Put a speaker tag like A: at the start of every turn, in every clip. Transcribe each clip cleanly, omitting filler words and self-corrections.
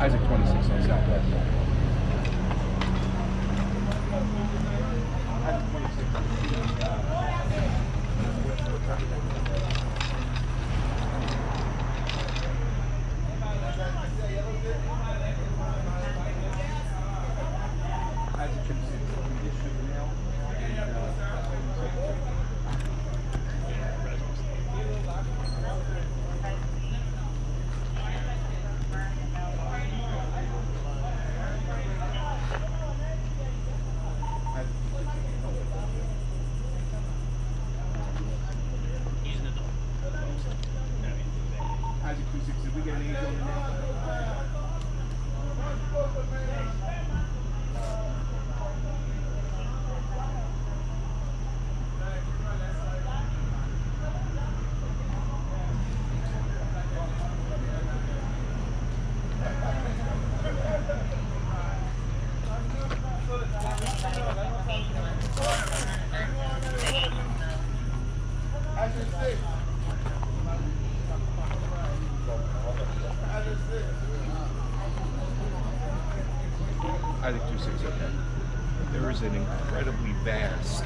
A: Isaac 26 on Southwest. Isaac 26. Isaac 26. 526, okay.
B: There is an incredibly vast,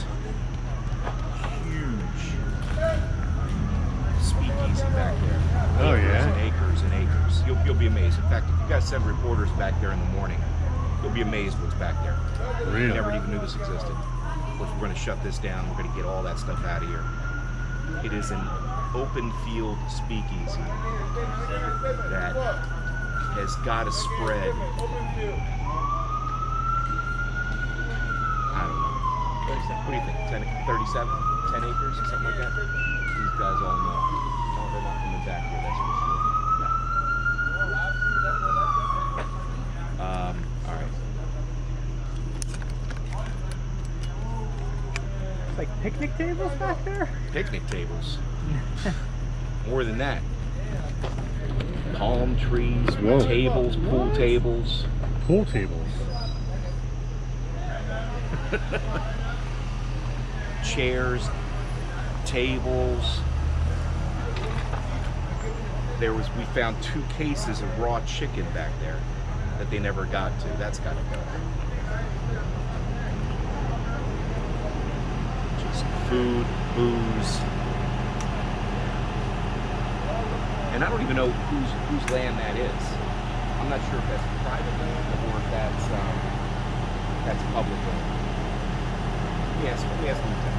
B: huge speakeasy back there.
C: Oh,
B: Acres
C: yeah?
B: and acres and acres. You'll be amazed. In fact, if you guys send reporters back there in the morning, you'll be amazed what's back there.
C: Really?
B: You never even knew this existed. Of course, we're going to shut this down. We're going to get all that stuff out of here. It is an open field speakeasy that has got to spread. I don't know. What do you think? 10, 37? 10 acres or something like that? These guys all know. No, they're not coming back here, that's for sure. All right.
D: It's like picnic tables back there?
B: Picnic tables. More than that. Palm trees,
C: Whoa.
B: tables, pool tables.
C: Pool tables.
B: Chairs, tables. We found 2 cases of raw chicken back there that they never got to. That's gotta go. Just food, booze. And I don't even know whose land that is. I'm not sure if that's private land or if that's public land. Let me ask the lieutenant.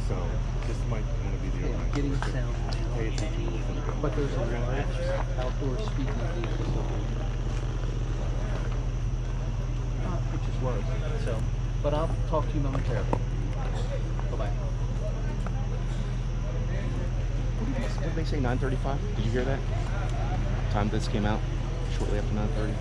C: So this might want to be the
D: Yeah, getting sound
C: pay
D: now.
C: attention to what's in the
D: But there's a large outdoor speakeasy facility. Which is worse. So, but I'll talk to you momentarily. Bye-bye.
B: What did they say, 9:35? Did you hear that? Time this came out? Shortly after 9:30?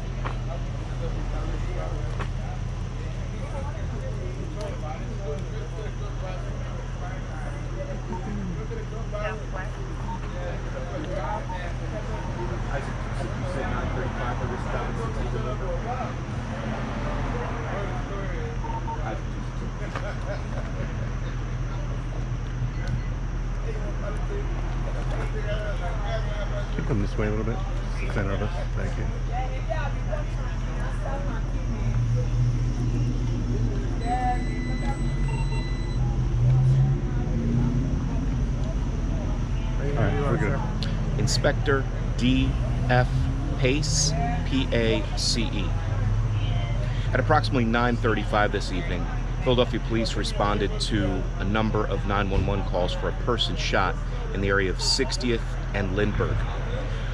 C: Can you come this way a little bit? Center of us. Thank you. Alright, we're good.
B: Inspector D.F. Pace, P-A-C-E. At approximately 9:35 this evening, Philadelphia police responded to a number of 911 calls for a person shot in the area of 60th and Lindburgh.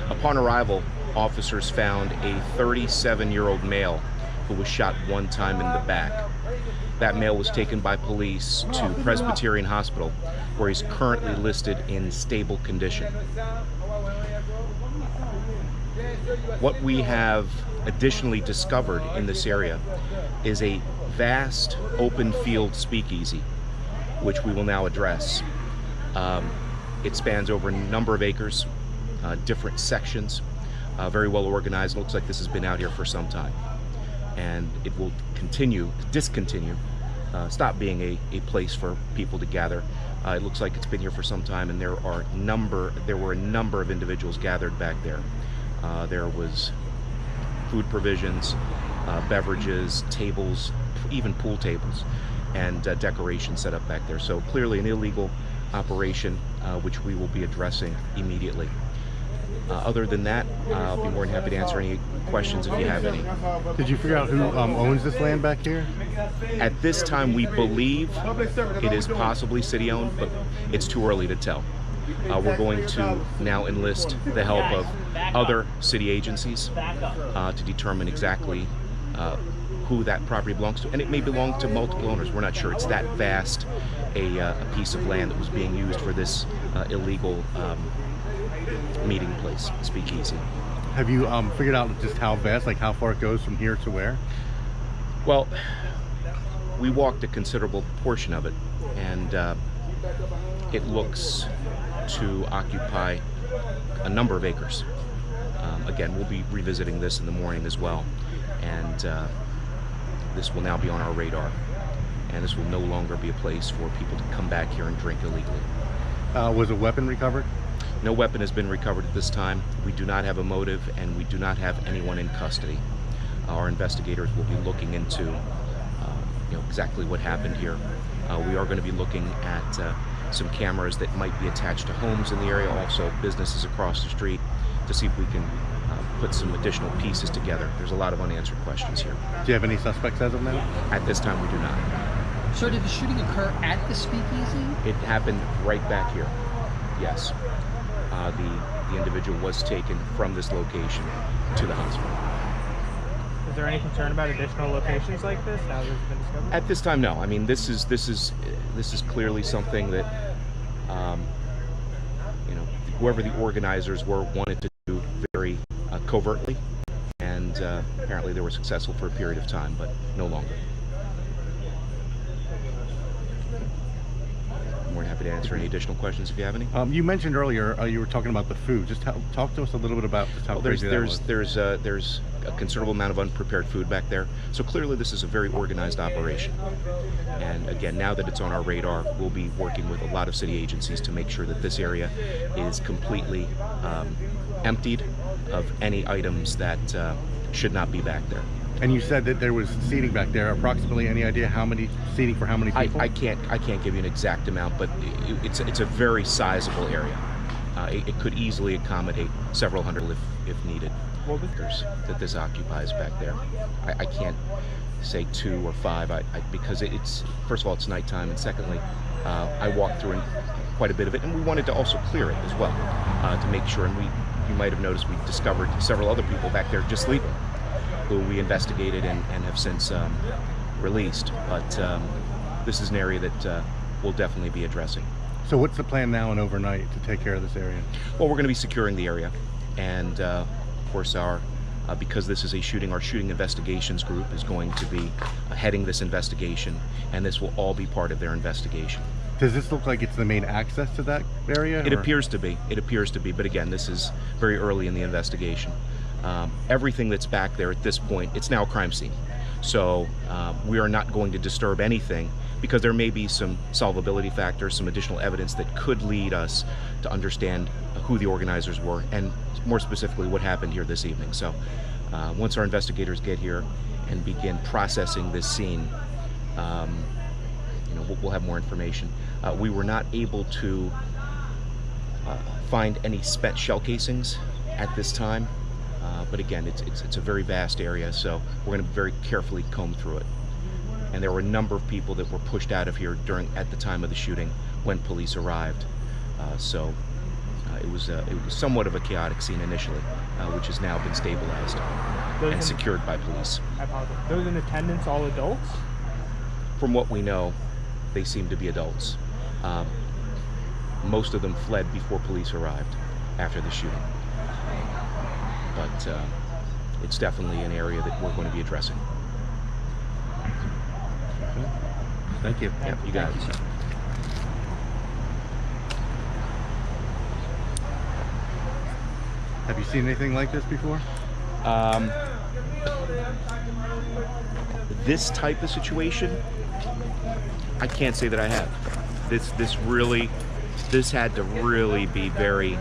B: Upon arrival, officers found a 37-year-old male who was shot one time in the back. That male was taken by police to Presbyterian Hospital, where he's currently listed in stable condition. What we have additionally discovered in this area is a vast open field speakeasy, which we will now address. It spans over a number of acres, different sections, very well organized. It looks like this has been out here for some time, and it will discontinue, stop being a place for people to gather. It looks like it's been here for some time, and there were a number of individuals gathered back there. There was food provisions, beverages, tables, even pool tables, and decorations set up back there. So clearly an illegal operation, which we will be addressing immediately. Other than that, I'll be more than happy to answer any questions if you have any.
C: Did you figure out who owns this land back here?
B: At this time, we believe it is possibly city-owned, but it's too early to tell. We're going to now enlist the help of other city agencies to determine exactly who that property belongs to, and it may belong to multiple owners. We're not sure. It's that vast a piece of land that was being used for this illegal meeting place, speakeasy.
C: Have you figured out just how vast, like how far it goes from here to where?
B: Well, we walked a considerable portion of it, and it looks to occupy a number of acres. Again, we'll be revisiting this in the morning as well, and this will now be on our radar, and this will no longer be a place for people to come back here and drink illegally.
C: Was a weapon recovered?
B: No weapon has been recovered at this time. We do not have a motive, and we do not have anyone in custody. Our investigators will be looking into exactly what happened here. We are going to be looking at some cameras that might be attached to homes in the area, also businesses across the street, to see if we can put some additional pieces together. There's a lot of unanswered questions here.
C: Do you have any suspects as of now?
B: At this time, we do not.
D: So did the shooting occur at the speakeasy?
B: It happened right back here, yes. The individual was taken from this location to the hospital.
E: Is there any concern about additional locations like this now that it's been discovered?
B: At this time, no. I mean, this is clearly something that whoever the organizers were wanted to do very covertly, and apparently they were successful for a period of time, but no longer. I'm more than happy to answer any additional questions if you have any.
C: You mentioned earlier you were talking about the food. Just talk to us a little bit about just how crazy that was.
B: There's a considerable amount of unprepared food back there. So clearly this is a very organized operation. And again, now that it's on our radar, we'll be working with a lot of city agencies to make sure that this area is completely emptied of any items that should not be back there.
C: And you said that there was seating back there. Approximately, any idea how many seating for how many people?
B: I can't give you an exact amount, but it's a very sizable area. It could easily accommodate several hundred if needed. That this occupies back there. I can't say 2 or 5 because it's, first of all, it's nighttime, and secondly, I walked through quite a bit of it, and we wanted to also clear it as well to make sure. And you might have noticed we discovered several other people back there just sleeping, who we investigated and have since released. But this is an area that we'll definitely be addressing.
C: So what's the plan now and overnight to take care of this area?
B: Well, we're going to be securing the area, and of course because this is a shooting, our shooting investigations group is going to be heading this investigation, and this will all be part of their investigation.
C: Does this look like it's the main access to that area?
B: It appears to be. It appears to be, but again, this is very early in the investigation. Everything that's back there at this point, it's now a crime scene. So we are not going to disturb anything, because there may be some solvability factors, some additional evidence that could lead us to understand who the organizers were, and more specifically what happened here this evening. So once our investigators get here and begin processing this scene, we'll have more information. We were not able to find any spent shell casings at this time. But again, it's a very vast area, so we're going to very carefully comb through it. And there were a number of people that were pushed out of here at the time of the shooting when police arrived. So it was somewhat of a chaotic scene initially, which has now been stabilized and secured by police.
E: I apologize. Those in attendance, all adults?
B: From what we know, they seem to be adults. Most of them fled before police arrived after the shooting. But it's definitely an area that we're going to be addressing.
C: Okay. Thank you.
B: Yeah, you got it.
C: Have you seen anything like this before?
B: This type of situation, I can't say that I have. This had to really be very,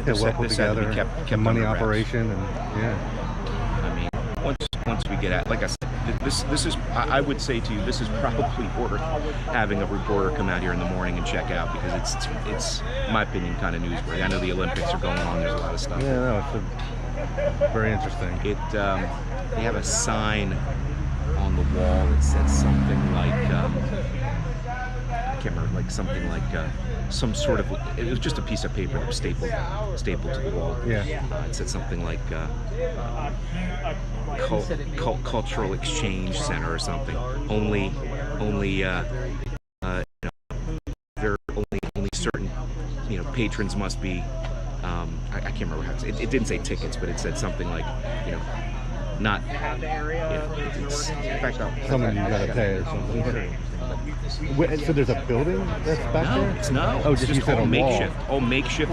C: Well put together,
B: kept
C: money
B: under wraps.
C: operation, and yeah.
B: I mean, once we get out, like I said, this is, I would say to you, this is probably worth having a reporter come out here in the morning and check out, because it's in my opinion, kind of newsworthy. I know the Olympics are going on. There's a lot of stuff.
C: Yeah, no, it's very interesting.
B: They have a sign on the wall that says something like, I can't remember, like like something like some sort of, it was just a piece of paper that was stapled to the wall.
C: Yeah.
B: It said something like cultural exchange center or something. Only there are only certain patrons must be. I can't remember how it didn't say tickets, but it said something like not.
E: They have the area.
B: In fact,
C: Someone you gotta pay or something. So there's a building that's back there?
B: Oh,
C: just you
B: just
C: said
B: all
C: a
B: makeshift.
C: wall.
B: All makeshift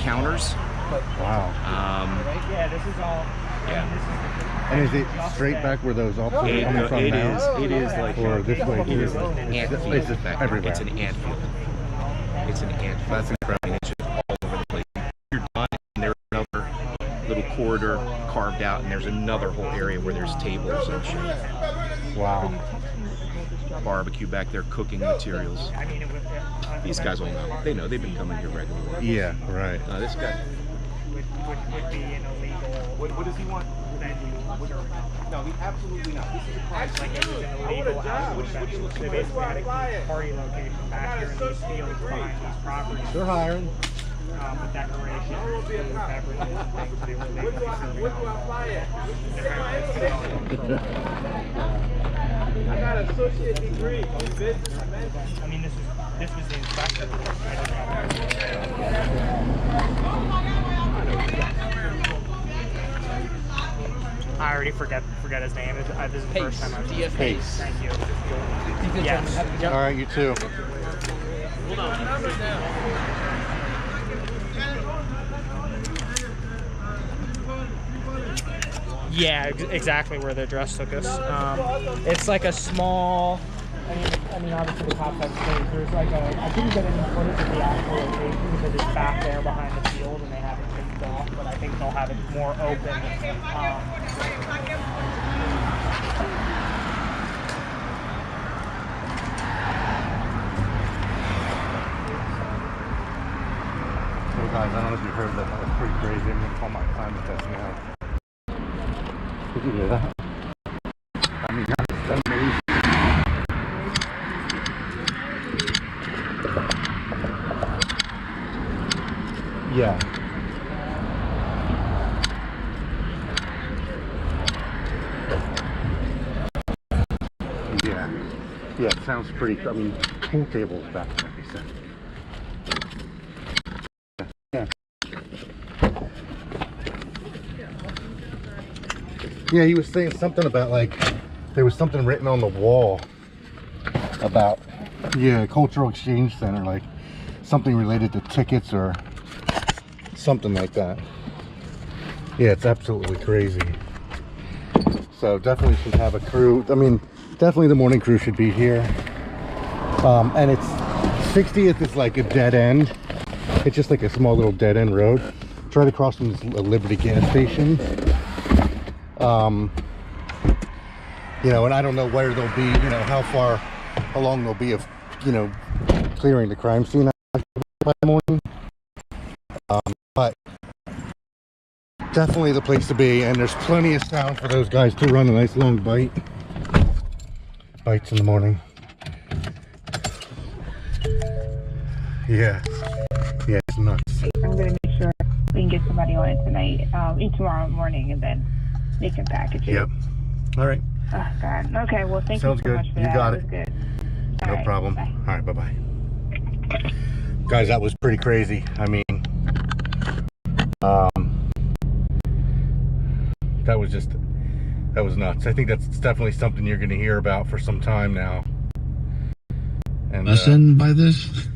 B: counters.
C: Wow.
E: Yeah, this is all.
B: Yeah.
C: And is it straight back where those officers are coming from now?
B: It is like
C: Or this way
B: it
C: too?
B: is like an ant field.
C: It's just everywhere.
B: It's an ant field. It's an ant field.
C: That's incredible.
B: It's just all over the place. You're done, and there's another little corridor carved out, and there's another whole area where there's tables and shit.
C: Wow.
B: Barbecue back there, cooking materials.
E: I mean,
B: These guys all know. They know. They've been coming here regularly.
C: Yeah, right.
B: This guy.
E: would be an illegal.
A: What does he want?
E: Venue.
A: No, he absolutely not. This is a crime.
E: Like it was an illegal outdoor venue. They basically had a party location back here in these fields behind these properties.
C: They're hiring.
E: With decorations, food, beverages, things they were legally serving.
A: I got an associate degree in business.
E: I mean, this was the inspector. I already forget his name. This is the first time I've seen him.
C: Pace.
E: Thank you. Yes.
C: All right, you too.
E: Yeah, exactly where the address took us. It's like a small. I mean, obviously the cops have space. There's like a. I couldn't get any footage of the actual location because it's back there behind the field and they have it taped off. But I think they'll have it more open.
C: So guys, I don't know if you heard that. That was pretty crazy. I'm gonna call my climate test now. Did you hear that? I mean, that's amazing. Yeah. Yeah. Yeah, it sounds pretty. I mean, pool tables back there, he said. Yeah. Yeah, he was saying something about like there was something written on the wall about cultural exchange center, like something related to tickets or something like that. Yeah, it's absolutely crazy. So definitely should have a crew. I mean, definitely the morning crew should be here. And it's 60th is like a dead end. It's just like a small little dead end road. Try to cross from this Liberty gas station. And I don't know where they'll be, how long they'll be of, clearing the crime scene by the morning. But definitely the place to be, and there's plenty of sound for those guys to run a nice long bites in the morning. Yeah, it's nuts.
F: I'm gonna make sure we can get somebody on it tonight, tomorrow morning, and then they can package it.
C: Yep. All right.
F: Oh God. Okay. Well, thank
C: Sounds
F: you so
C: good.
F: much for
C: You
F: that.
C: got
F: It
C: it.
F: was good.
C: No
F: All
C: problem.
F: Bye.
C: All right. Bye-bye. Guys, that was pretty crazy. I mean, that was nuts. I think that's definitely something you're going to hear about for some time now. And
G: Lesson by this?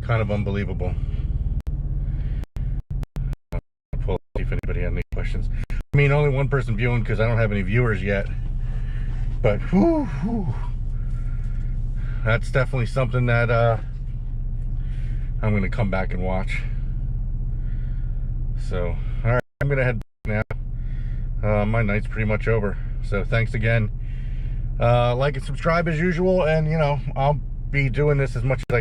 C: kind of unbelievable. I'll pull up, see if anybody had any questions. I mean, only one person viewing because I don't have any viewers yet. But whew, that's definitely something that I'm going to come back and watch. So, all right, I'm going to head back now. My night's pretty much over. So thanks again. Like and subscribe as usual, and I'll be doing this as much as I